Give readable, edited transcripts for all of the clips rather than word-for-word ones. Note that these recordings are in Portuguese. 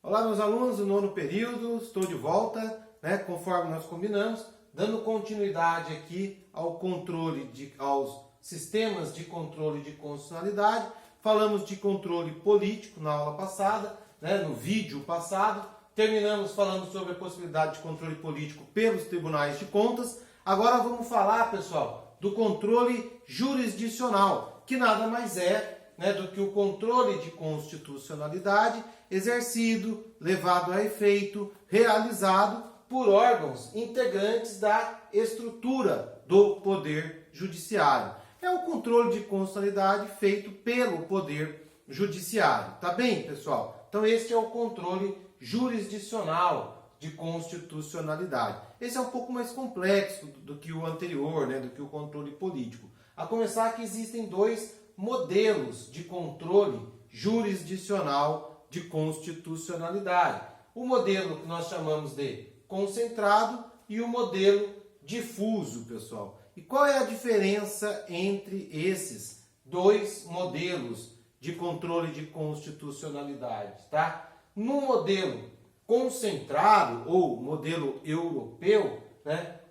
Olá, meus alunos do nono período, estou de volta, conforme nós combinamos, dando continuidade aqui aos sistemas de controle de constitucionalidade. Falamos de controle político na aula passada, no vídeo passado. Terminamos falando sobre a possibilidade de controle político pelos tribunais de contas. Agora vamos falar, pessoal, do controle jurisdicional, que nada mais é do que o controle de constitucionalidade exercido, levado a efeito, realizado por órgãos integrantes da estrutura do Poder Judiciário. É o controle de constitucionalidade feito pelo Poder Judiciário. Tá bem, pessoal? Então este é o controle jurisdicional de constitucionalidade. Esse é um pouco mais complexo do que o anterior, do que o controle político. A começar que existem dois modelos de controle jurisdicional de constitucionalidade. O modelo que nós chamamos de concentrado e o modelo difuso, pessoal. E qual é a diferença entre esses dois modelos de controle de constitucionalidade, tá? No modelo concentrado ou modelo europeu,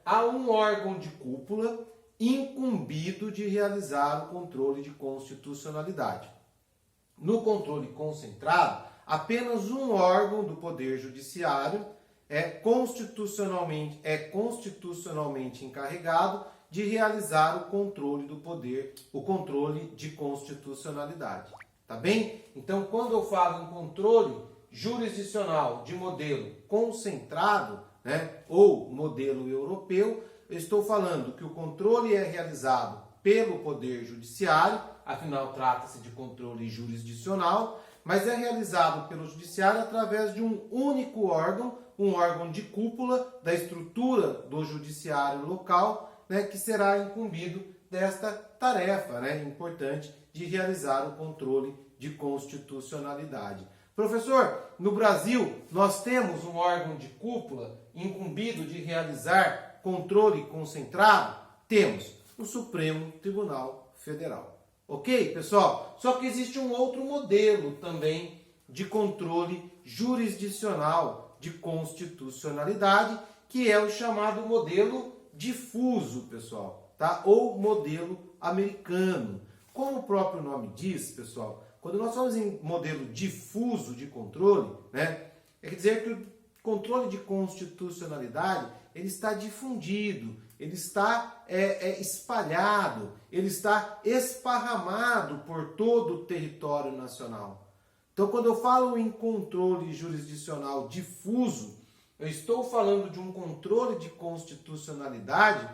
há um órgão de cúpula incumbido de realizar o controle de constitucionalidade. No controle concentrado, apenas um órgão do Poder Judiciário é constitucionalmente encarregado de realizar o controle do poder, o controle de constitucionalidade. Tá bem? Então, quando eu falo em controle jurisdicional de modelo concentrado, ou modelo europeu, eu estou falando que o controle é realizado pelo Poder Judiciário, afinal trata-se de controle jurisdicional, mas é realizado pelo Judiciário através de um único órgão, um órgão de cúpula da estrutura do Judiciário local, que será incumbido desta tarefa importante de realizar o controle de constitucionalidade. Professor, no Brasil nós temos um órgão de cúpula incumbido de realizar controle concentrado? Temos o Supremo Tribunal Federal. Ok, pessoal? Só que existe um outro modelo também de controle jurisdicional de constitucionalidade, que é o chamado modelo difuso, pessoal, tá? Ou modelo americano. Como o próprio nome diz, pessoal, quando nós falamos em modelo difuso de controle, quer dizer que o controle de constitucionalidade ele está difundido, ele está espalhado, ele está esparramado por todo o território nacional. Então, quando eu falo em controle jurisdicional difuso, eu estou falando de um controle de constitucionalidade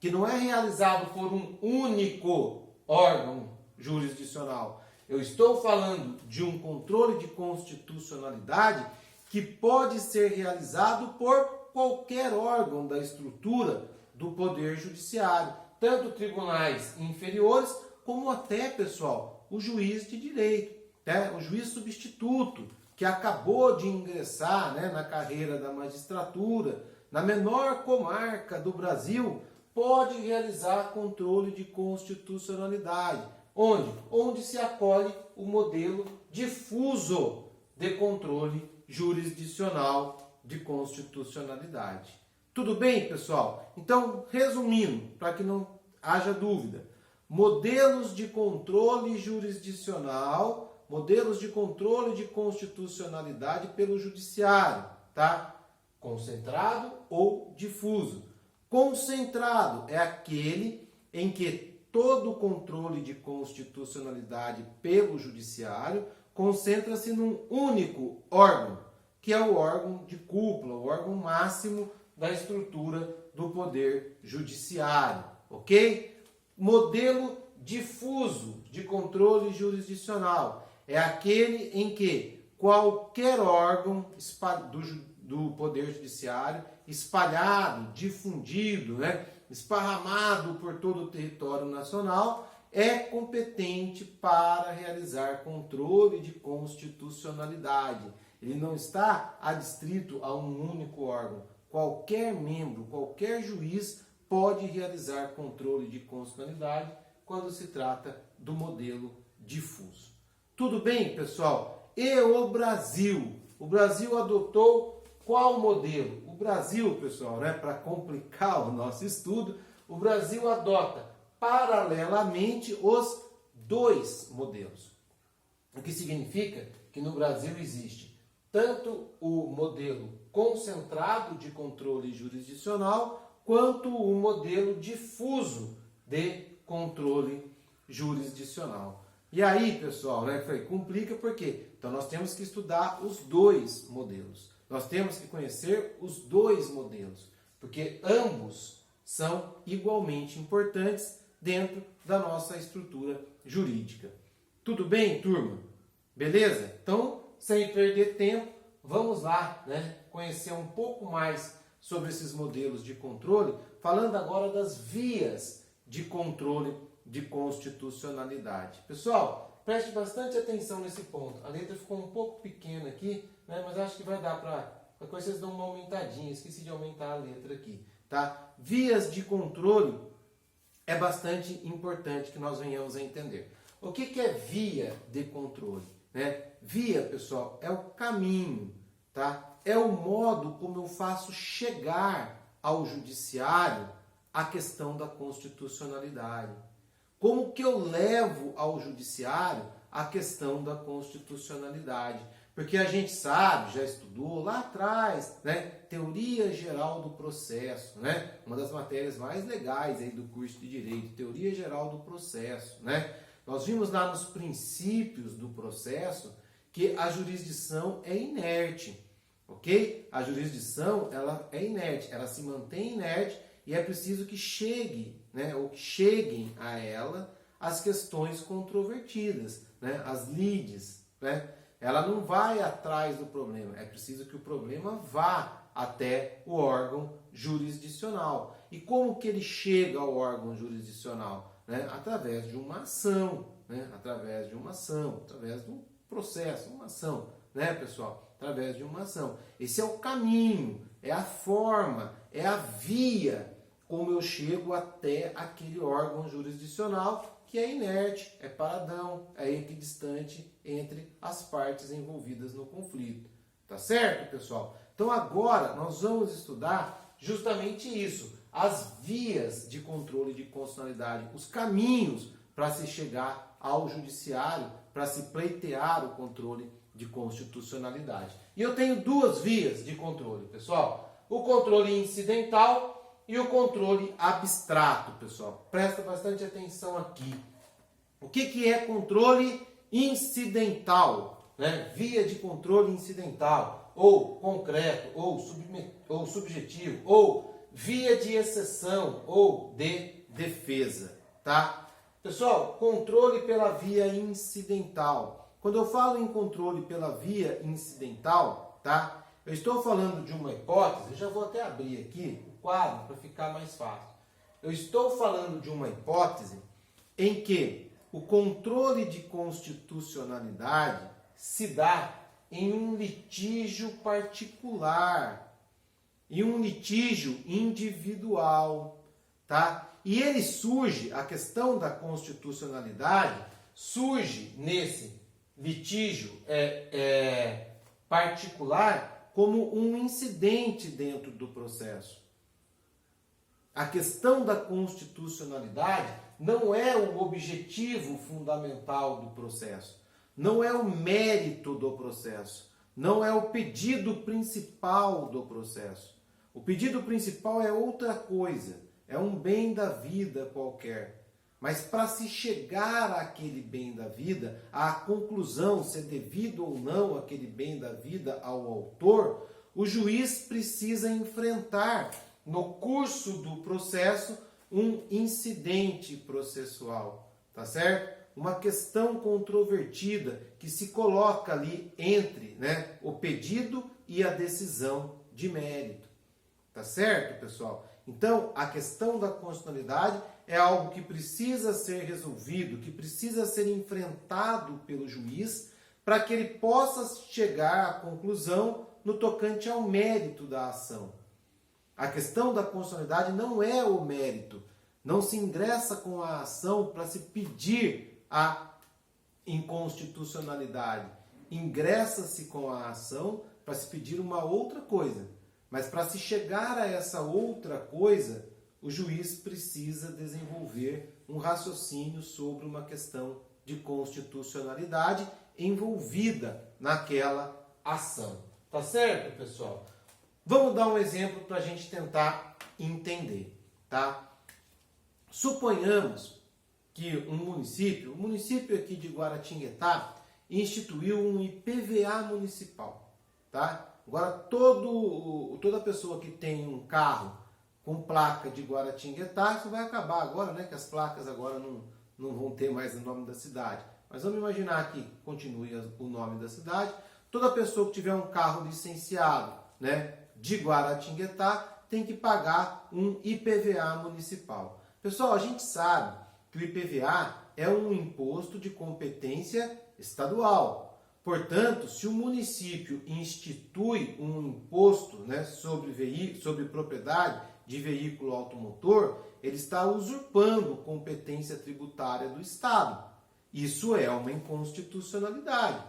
que não é realizado por um único órgão jurisdicional. Eu estou falando de um controle de constitucionalidade que pode ser realizado por qualquer órgão da estrutura do Poder Judiciário, tanto tribunais inferiores, como até, pessoal, o juiz de direito, o juiz substituto, que acabou de ingressar na carreira da magistratura, na menor comarca do Brasil, pode realizar controle de constitucionalidade. Onde? Onde se acolhe o modelo difuso de controle jurisdicional de constitucionalidade. Tudo bem, pessoal? Então, resumindo, para que não haja dúvida, modelos de controle jurisdicional, modelos de controle de constitucionalidade pelo judiciário, tá? Concentrado ou difuso. Concentrado é aquele em que todo o controle de constitucionalidade pelo judiciário concentra-se num único órgão, que é o órgão de cúpula, o órgão máximo da estrutura do Poder Judiciário, ok? Modelo difuso de controle jurisdicional é aquele em que qualquer órgão do Poder Judiciário, espalhado, difundido, esparramado por todo o território nacional, é competente para realizar controle de constitucionalidade. Ele não está adstrito a um único órgão. Qualquer membro, qualquer juiz pode realizar controle de constitucionalidade quando se trata do modelo difuso. Tudo bem, pessoal? E o Brasil? O Brasil adotou qual modelo? O Brasil, pessoal, né, para complicar o nosso estudo, o Brasil adota paralelamente os dois modelos. O que significa que no Brasil existe tanto o modelo concentrado de controle jurisdicional quanto o modelo difuso de controle jurisdicional. E aí, pessoal, né, complica por quê? Então nós temos que estudar os dois modelos. Nós temos que conhecer os dois modelos, porque ambos são igualmente importantes dentro da nossa estrutura jurídica. Tudo bem, turma? Beleza? Então, sem perder tempo, vamos lá, né, conhecer um pouco mais sobre esses modelos de controle, falando agora das vias de controle de constitucionalidade. Pessoal, preste bastante atenção nesse ponto. A letra ficou um pouco pequena aqui, né, mas acho que vai dar para vocês dar uma aumentadinha. Esqueci de aumentar a letra aqui, tá? Vias de controle é bastante importante que nós venhamos a entender. O que é via de controle? Né? Via, pessoal, é o caminho, tá? É o modo como eu faço chegar ao judiciário a questão da constitucionalidade. Como que eu levo ao judiciário a questão da constitucionalidade? Porque a gente sabe, já estudou lá atrás, né? Teoria geral do processo, né? Uma das matérias mais legais aí do curso de Direito, Teoria geral do processo, né? Nós vimos lá nos princípios do processo que a jurisdição é inerte, ok? A jurisdição, ela é inerte, ela se mantém inerte e é preciso que chegue, né, ou que cheguem a ela as questões controvertidas, né, as lides, né? Ela não vai atrás do problema, é preciso que o problema vá até o órgão jurisdicional. E como que ele chega ao órgão jurisdicional? Né? Através de uma ação, né? Através de uma ação, através de um processo, uma ação, né, pessoal? Através de uma ação. Esse é o caminho, é a forma, é a via como eu chego até aquele órgão jurisdicional que é inerte, é paradão, é equidistante entre as partes envolvidas no conflito. Tá certo, pessoal? Então agora nós vamos estudar justamente isso, as vias de controle de constitucionalidade, os caminhos para se chegar ao judiciário, para se pleitear o controle de constitucionalidade. E eu tenho duas vias de controle, pessoal. O controle incidental e o controle abstrato, pessoal. Presta bastante atenção aqui. O que é controle incidental? Né? Via de controle incidental, ou concreto, ou subjetivo, ou via de exceção, ou de defesa. Tá? Pessoal, controle pela via incidental. Quando eu falo em controle pela via incidental, tá? Eu estou falando de uma hipótese, eu já vou até abrir aqui o quadro para ficar mais fácil. Eu estou falando de uma hipótese em que o controle de constitucionalidade se dá em um litígio particular, em um litígio individual, tá? E ele surge, a questão da constitucionalidade surge nesse litígio particular como um incidente dentro do processo. A questão da constitucionalidade não é o objetivo fundamental do processo, não é o mérito do processo, não é o pedido principal do processo. O pedido principal é outra coisa, é um bem da vida qualquer. Mas para se chegar àquele bem da vida, à conclusão se é devido ou não aquele bem da vida ao autor, o juiz precisa enfrentar no curso do processo um incidente processual, tá certo? Uma questão controvertida que se coloca ali entre, né, o pedido e a decisão de mérito, tá certo, pessoal? Então, a questão da constitucionalidade é algo que precisa ser resolvido, que precisa ser enfrentado pelo juiz para que ele possa chegar à conclusão no tocante ao mérito da ação. A questão da constitucionalidade não é o mérito. Não se ingressa com a ação para se pedir a inconstitucionalidade. ingressa-se com a ação para se pedir uma outra coisa. Mas para se chegar a essa outra coisa, o juiz precisa desenvolver um raciocínio sobre uma questão de constitucionalidade envolvida naquela ação. Tá certo, pessoal? Vamos dar um exemplo para a gente tentar entender, tá? Suponhamos que o município aqui de Guaratinguetá, instituiu um IPVA municipal, tá? Agora, toda pessoa que tem um carro com placa de Guaratinguetá, isso vai acabar agora, né? Que as placas agora não vão ter mais o nome da cidade. Mas vamos imaginar que continue o nome da cidade. Toda pessoa que tiver um carro licenciado, né, de Guaratinguetá tem que pagar um IPVA municipal. Pessoal, a gente sabe que o IPVA é um imposto de competência estadual. Portanto, se o município institui um imposto, né, sobre propriedade de veículo automotor, ele está usurpando competência tributária do Estado. Isso é uma inconstitucionalidade.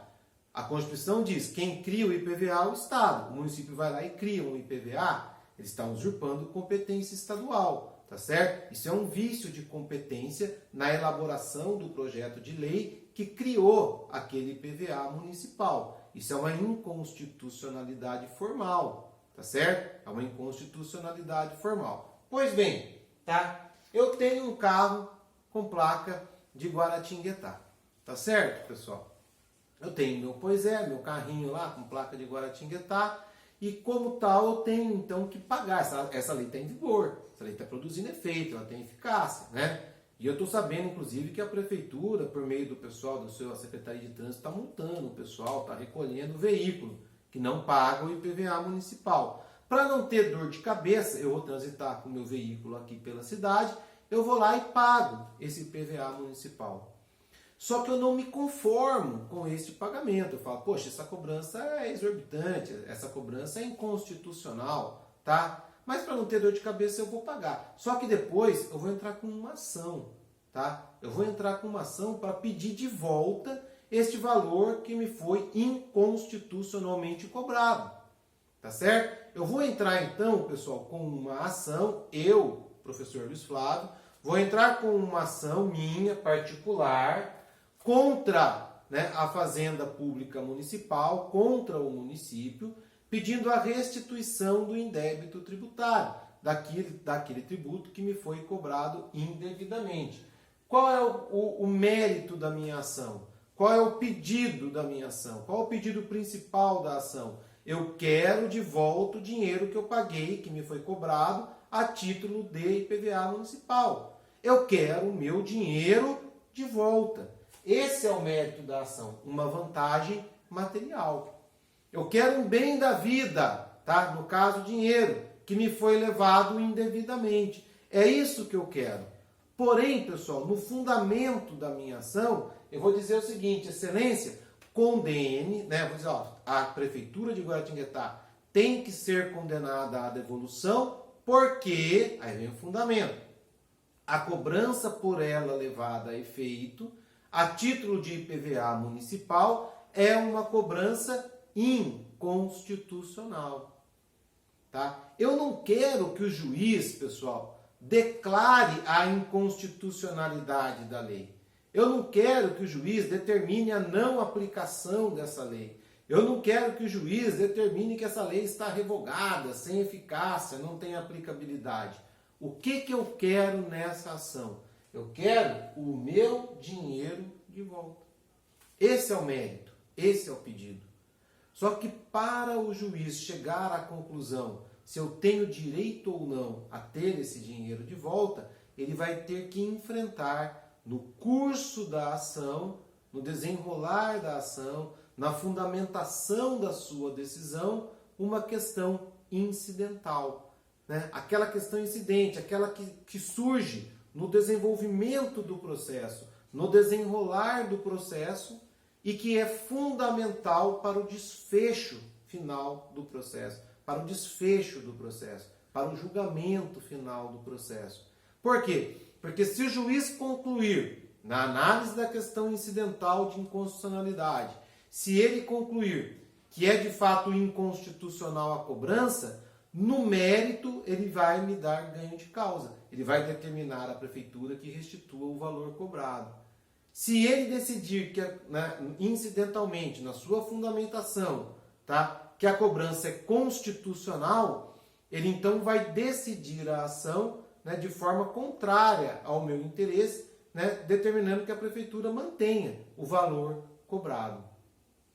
A Constituição diz que quem cria o IPVA é o Estado. O município vai lá e cria um IPVA, ele está usurpando competência estadual, tá certo? Isso é um vício de competência na elaboração do projeto de lei que criou aquele IPVA municipal. Isso é uma inconstitucionalidade formal, tá certo? É uma inconstitucionalidade formal. Pois bem, tá? Eu tenho um carro com placa de Guaratinguetá, tá certo, pessoal? Eu tenho meu carrinho lá com placa de Guaratinguetá e como tal eu tenho então que pagar. Essa lei está em vigor, essa lei está produzindo efeito, ela tem eficácia, né? E eu estou sabendo, inclusive, que a prefeitura, por meio do pessoal da sua Secretaria de Trânsito, está multando o pessoal, está recolhendo o veículo que não paga o IPVA municipal. Para não ter dor de cabeça, eu vou transitar com o meu veículo aqui pela cidade, eu vou lá e pago esse IPVA municipal. Só que eu não me conformo com este pagamento. Eu falo, poxa, essa cobrança é exorbitante, essa cobrança é inconstitucional, tá? Mas para não ter dor de cabeça eu vou pagar. Só que depois eu vou entrar com uma ação, tá? Eu vou entrar com uma ação para pedir de volta este valor que me foi inconstitucionalmente cobrado, tá certo? Eu vou entrar então, pessoal, com uma ação, eu, professor Luiz Flávio, vou entrar com uma ação minha, particular, contra, né, a Fazenda Pública Municipal, contra o município, pedindo a restituição do indébito tributário, daquele tributo que me foi cobrado indevidamente. Qual é o mérito da minha ação? Qual é o pedido da minha ação? Qual é o pedido principal da ação? Eu quero de volta o dinheiro que eu paguei, que me foi cobrado, a título de IPVA municipal. Eu quero o meu dinheiro de volta. Esse é o mérito da ação, uma vantagem material. Eu quero um bem da vida, tá? No caso, dinheiro, que me foi levado indevidamente. É isso que eu quero. Porém, pessoal, no fundamento da minha ação, eu vou dizer o seguinte, Excelência, condene, né? Vou dizer, ó, a Prefeitura de Guaratinguetá tem que ser condenada à devolução, porque, aí vem o fundamento, a cobrança por ela levada a efeito, a título de IPVA municipal, é uma cobrança inconstitucional. Tá? Eu não quero que o juiz, pessoal, declare a inconstitucionalidade da lei. Eu não quero que o juiz determine a não aplicação dessa lei. Eu não quero que o juiz determine que essa lei está revogada, sem eficácia, não tem aplicabilidade. O que eu quero nessa ação? Eu quero o meu dinheiro de volta. Esse é o mérito, esse é o pedido. Só que para o juiz chegar à conclusão se eu tenho direito ou não a ter esse dinheiro de volta, ele vai ter que enfrentar no curso da ação, no desenrolar da ação, na fundamentação da sua decisão, uma questão incidental. Né? Aquela questão incidente, aquela que surge no desenvolvimento do processo, no desenrolar do processo e que é fundamental para o desfecho final do processo, para o desfecho do processo, para o julgamento final do processo. Por quê? Porque se o juiz concluir, na análise da questão incidental de inconstitucionalidade, Se ele concluir que é de fato inconstitucional a cobrança, no mérito ele vai me dar ganho de causa. Ele vai determinar à prefeitura que restitua o valor cobrado. Se ele decidir que, incidentalmente, na sua fundamentação, tá, que a cobrança é constitucional, ele então vai decidir a ação, né, de forma contrária ao meu interesse, né, determinando que a prefeitura mantenha o valor cobrado.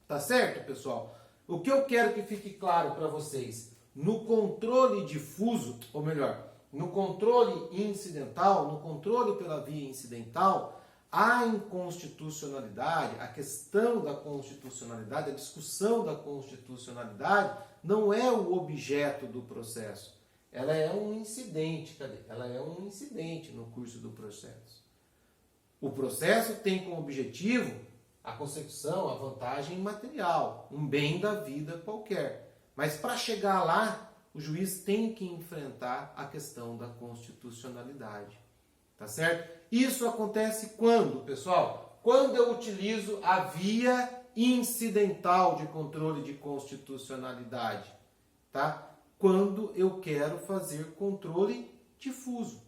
Tá certo, pessoal? O que eu quero que fique claro para vocês, no controle difuso, ou melhor, no controle incidental, no controle pela via incidental, a inconstitucionalidade, a questão da constitucionalidade, a discussão da constitucionalidade não é o objeto do processo. Ela é um incidente, Ela é um incidente no curso do processo. O processo tem como objetivo a consecução, a vantagem material, um bem da vida qualquer. Mas para chegar lá, o juiz tem que enfrentar a questão da constitucionalidade. Tá certo? Isso acontece quando, pessoal? Quando eu utilizo a via incidental de controle de constitucionalidade. Tá? Quando eu quero fazer controle difuso.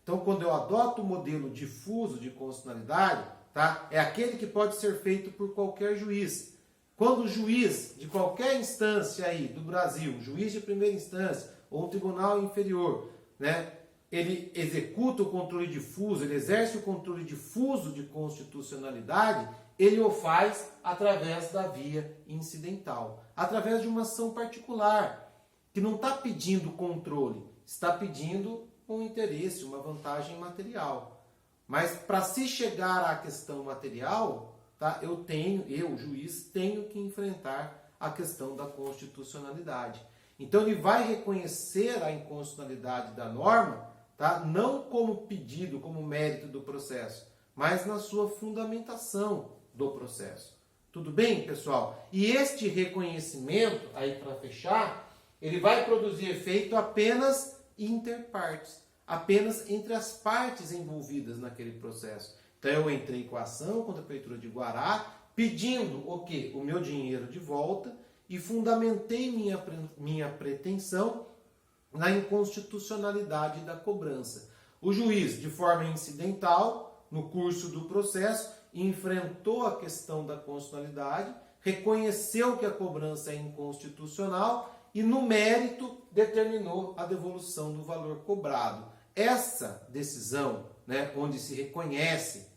Então, quando eu adoto o modelo difuso de constitucionalidade, tá? É aquele que pode ser feito por qualquer juiz. Quando o juiz de qualquer instância aí do Brasil, juiz de primeira instância ou um tribunal inferior, né, ele executa o controle difuso, ele exerce o controle difuso de constitucionalidade, ele o faz através da via incidental, através de uma ação particular, que não está pedindo controle, está pedindo um interesse, uma vantagem material. Mas para se chegar à questão material, tá, eu, juiz, tenho que enfrentar a questão da constitucionalidade. Então ele vai reconhecer a inconstitucionalidade da norma, tá, não como pedido, como mérito do processo, mas na sua fundamentação do processo. Tudo bem, pessoal? E este reconhecimento, aí para fechar, ele vai produzir efeito apenas inter partes, apenas entre as partes envolvidas naquele processo. Então eu entrei com a ação contra a Prefeitura de Guará, pedindo o quê? O meu dinheiro de volta e fundamentei minha pretensão na inconstitucionalidade da cobrança. O juiz, de forma incidental, no curso do processo, enfrentou a questão da constitucionalidade, reconheceu que a cobrança é inconstitucional e, no mérito, determinou a devolução do valor cobrado. Essa decisão, né, onde se reconhece,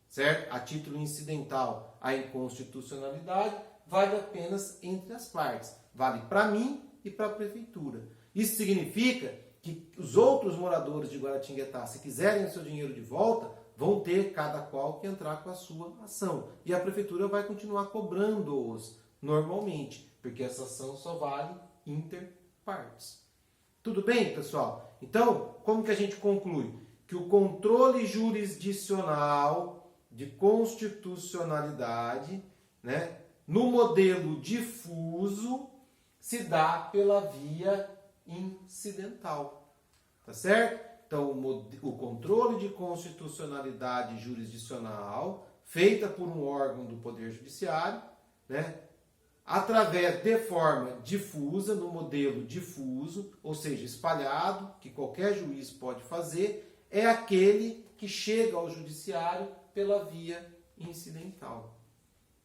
certo, a título incidental, a inconstitucionalidade, vale apenas entre as partes. Vale para mim e para a prefeitura. Isso significa que os outros moradores de Guaratinguetá, se quiserem o seu dinheiro de volta, vão ter cada qual que entrar com a sua ação. E a prefeitura vai continuar cobrando-os normalmente, porque essa ação só vale inter partes. Tudo bem, pessoal? Então, como que a gente conclui? Que o controle jurisdicional de constitucionalidade, né, no modelo difuso, se dá pela via incidental. Tá certo? Então, o controle de constitucionalidade jurisdicional, feita por um órgão do Poder Judiciário, né, através de forma difusa, no modelo difuso, ou seja, espalhado, que qualquer juiz pode fazer, é aquele que chega ao judiciário pela via incidental.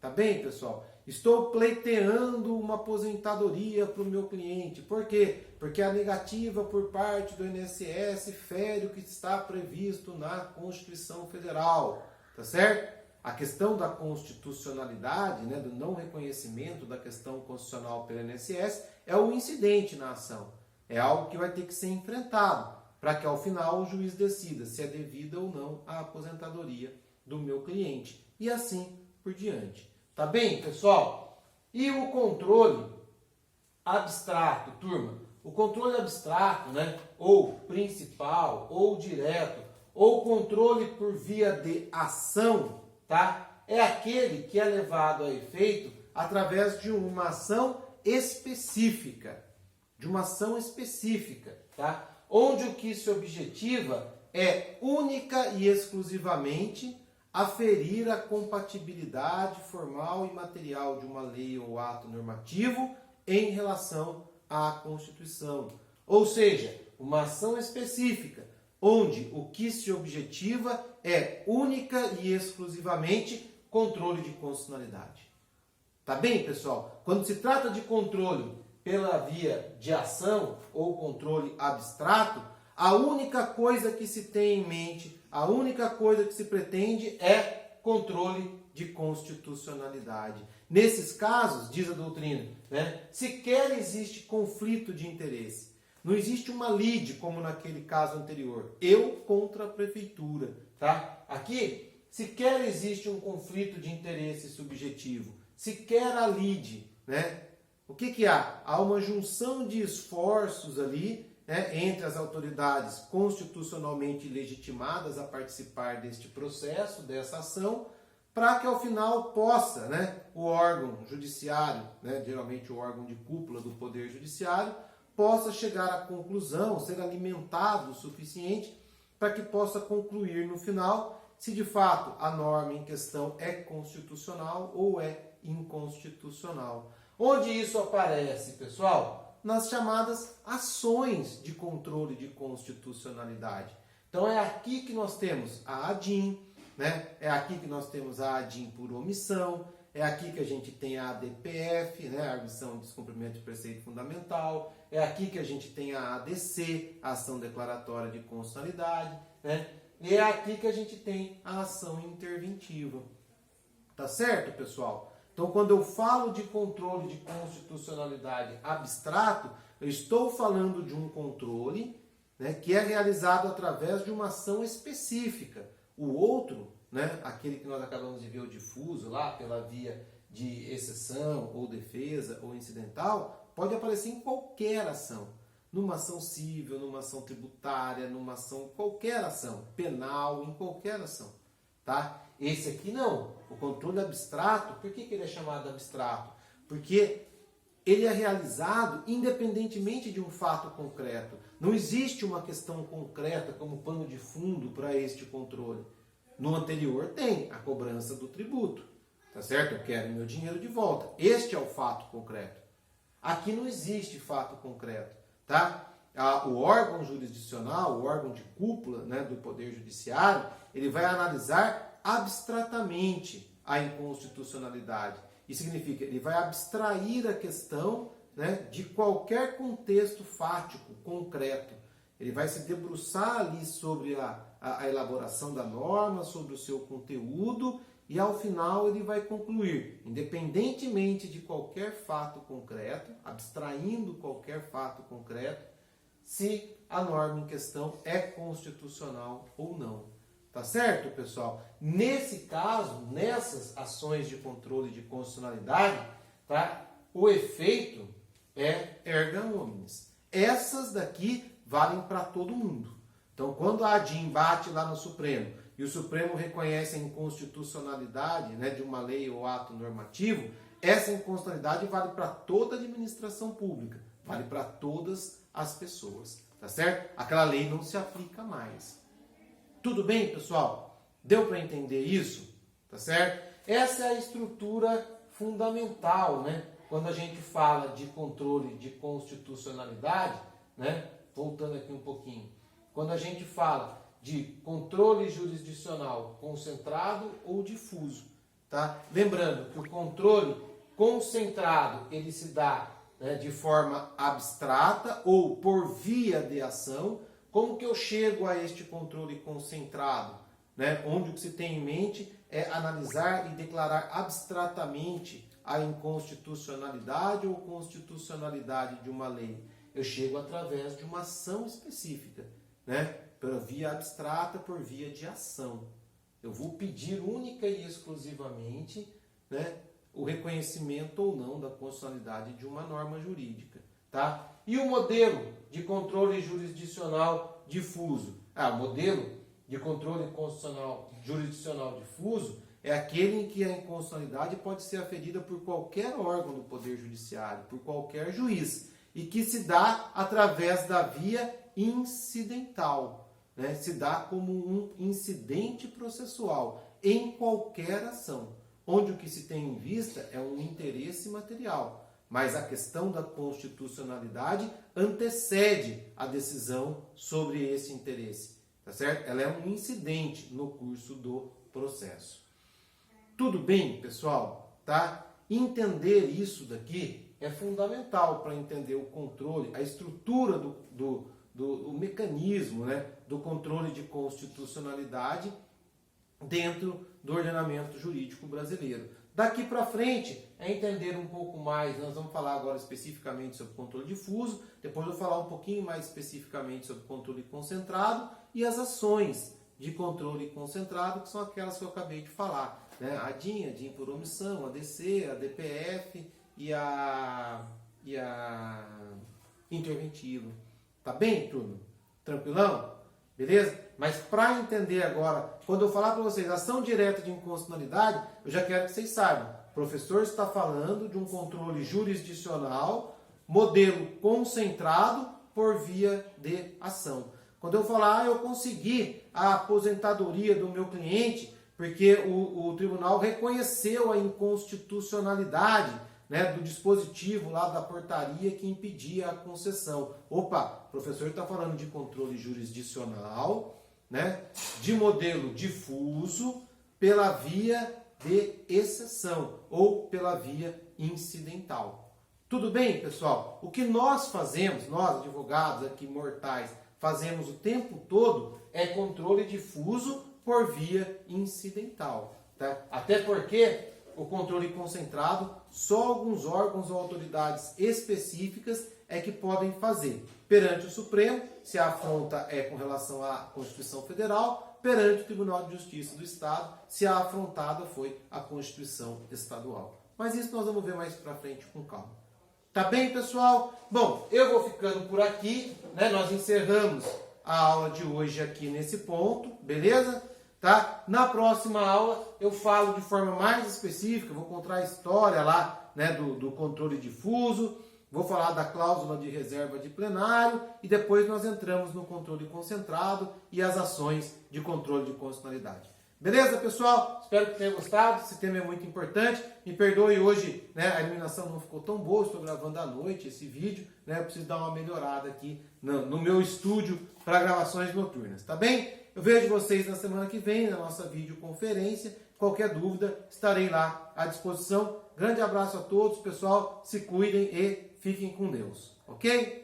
Tá bem, pessoal? Estou pleiteando uma aposentadoria para o meu cliente. Por quê? Porque a negativa por parte do INSS fere o que está previsto na Constituição Federal. Tá certo? A questão da constitucionalidade, né, do não reconhecimento da questão constitucional pelo INSS, é um incidente na ação. É algo que vai ter que ser enfrentado para que, ao final, o juiz decida se é devida ou não a aposentadoria do meu cliente. E assim por diante. Tá bem, pessoal? E o controle abstrato, turma? O controle abstrato, né, ou principal, ou direto, ou controle por via de ação, tá? É aquele que é levado a efeito através de uma ação específica. Tá? Onde o que se objetiva é única e exclusivamente aferir a compatibilidade formal e material de uma lei ou ato normativo em relação à Constituição. Ou seja, uma ação específica, onde o que se objetiva é única e exclusivamente controle de constitucionalidade. Tá bem, pessoal? Quando se trata de controle pela via de ação ou controle abstrato, a única coisa que se tem em mente, a única coisa que se pretende é controle de constitucionalidade. Nesses casos, diz a doutrina, sequer existe conflito de interesse. Não existe uma lide, como naquele caso anterior. Eu contra a prefeitura. Tá? Aqui, sequer existe um conflito de interesse subjetivo. Sequer a lide. O que há? Há uma junção de esforços ali, entre as autoridades constitucionalmente legitimadas a participar deste processo, dessa ação, para que ao final possa, o órgão judiciário, geralmente o órgão de cúpula do Poder Judiciário, possa chegar à conclusão, ser alimentado o suficiente para que possa concluir no final se de fato a norma em questão é constitucional ou é inconstitucional. Onde isso aparece, pessoal? Nas chamadas ações de controle de constitucionalidade. Então é aqui que nós temos a ADIM, é aqui que nós temos a ADIM por omissão, é aqui que a gente tem a ADPF, a Arguição de Descumprimento de Preceito Fundamental, é aqui que a gente tem a ADC, a Ação Declaratória de Constitucionalidade, e é aqui que a gente tem a ação interventiva. Tá certo, pessoal? Então, quando eu falo de controle de constitucionalidade abstrato, eu estou falando de um controle que é realizado através de uma ação específica. O outro, aquele que nós acabamos de ver, o difuso, lá pela via de exceção, ou defesa, ou incidental, pode aparecer em qualquer ação. Numa ação civil, numa ação tributária, numa ação, qualquer ação, penal, em qualquer ação. Tá? Esse aqui não. O controle abstrato, por que ele é chamado abstrato? Porque ele é realizado independentemente de um fato concreto. Não existe uma questão concreta como pano de fundo para este controle. No anterior tem a cobrança do tributo. Tá certo? Eu quero meu dinheiro de volta. Este é o fato concreto. Aqui não existe fato concreto. Tá? O órgão jurisdicional, o órgão de cúpula do Poder Judiciário, ele vai analisar abstratamente a inconstitucionalidade. Isso significa, ele vai abstrair a questão de qualquer contexto fático, concreto. Ele vai se debruçar ali sobre a elaboração da norma, sobre o seu conteúdo, e ao final ele vai concluir, independentemente de qualquer fato concreto, abstraindo qualquer fato concreto, se a norma em questão é constitucional ou não. Tá certo, pessoal? Nesse caso, nessas ações de controle de constitucionalidade, tá? O efeito é erga omnes. Essas daqui valem para todo mundo. Então, quando a ADIM bate lá no Supremo e o Supremo reconhece a inconstitucionalidade de uma lei ou ato normativo, essa inconstitucionalidade vale para toda a administração pública, vale para todas as pessoas. Tá certo? Aquela lei não se aplica mais. Tudo bem, pessoal? Deu para entender isso? Tá certo? Essa é a estrutura fundamental, quando a gente fala de controle de constitucionalidade, voltando aqui um pouquinho. Quando a gente fala de controle jurisdicional concentrado ou difuso, tá? Lembrando que o controle concentrado, ele se dá de forma abstrata ou por via de ação. Como que eu chego a este controle concentrado? Onde o que se tem em mente é analisar e declarar abstratamente a inconstitucionalidade ou constitucionalidade de uma lei. Eu chego através de uma ação específica, por via abstrata, por via de ação. Eu vou pedir única e exclusivamente o reconhecimento ou não da constitucionalidade de uma norma jurídica. Tá? E o modelo de controle jurisdicional difuso? O modelo de controle constitucional jurisdicional difuso é aquele em que a inconstitucionalidade pode ser aferida por qualquer órgão do Poder Judiciário, por qualquer juiz, e que se dá através da via incidental. Se dá como um incidente processual. em qualquer ação, onde o que se tem em vista é um interesse material, mas a questão da constitucionalidade antecede a decisão sobre esse interesse, tá certo? Ela é um incidente no curso do processo. Tudo bem, pessoal? Tá? Entender isso daqui é fundamental para entender o controle, a estrutura do mecanismo, né, do controle de constitucionalidade dentro do ordenamento jurídico brasileiro. Daqui para frente é entender um pouco mais, nós vamos falar agora especificamente sobre controle difuso, depois eu vou falar um pouquinho mais especificamente sobre controle concentrado e as ações de controle concentrado, que são aquelas que eu acabei de falar, né? A DIN por omissão, a DC, a DPF e a interventivo. Tá bem, turma? Tranquilão? Beleza? Mas para entender agora, quando eu falar para vocês ação direta de inconstitucionalidade, eu já quero que vocês saibam. O professor está falando de um controle jurisdicional, modelo concentrado por via de ação. Quando eu falar, eu consegui a aposentadoria do meu cliente, porque o tribunal reconheceu a inconstitucionalidade, né, do dispositivo lá da portaria que impedia a concessão. Opa, o professor está falando de controle jurisdicional, né, de modelo difuso pela via de exceção ou pela via incidental. Tudo bem, pessoal? O que nós fazemos, nós advogados aqui mortais, fazemos o tempo todo é controle difuso por via incidental. Tá? Até porque o controle concentrado, só alguns órgãos ou autoridades específicas é que podem fazer. Perante o Supremo, se a afronta é com relação à Constituição Federal, perante o Tribunal de Justiça do Estado, se a afrontada foi a Constituição Estadual. Mas isso nós vamos ver mais para frente com calma. Tá bem, pessoal? Bom, eu vou ficando por aqui, né? Nós encerramos a aula de hoje aqui nesse ponto, beleza? Tá? Na próxima aula eu falo de forma mais específica, vou contar a história lá, né, do controle difuso, vou falar da cláusula de reserva de plenário e depois nós entramos no controle concentrado e as ações de controle de constitucionalidade. Beleza, pessoal? Espero que tenham gostado. Esse tema é muito importante. Me perdoe hoje, né, a iluminação não ficou tão boa. Estou gravando à noite esse vídeo, né? Eu preciso dar uma melhorada aqui no meu estúdio para gravações noturnas, tá bem? Eu vejo vocês na semana que vem na nossa videoconferência. Qualquer dúvida, estarei lá à disposição. Grande abraço a todos, pessoal. Se cuidem e fiquem com Deus, ok?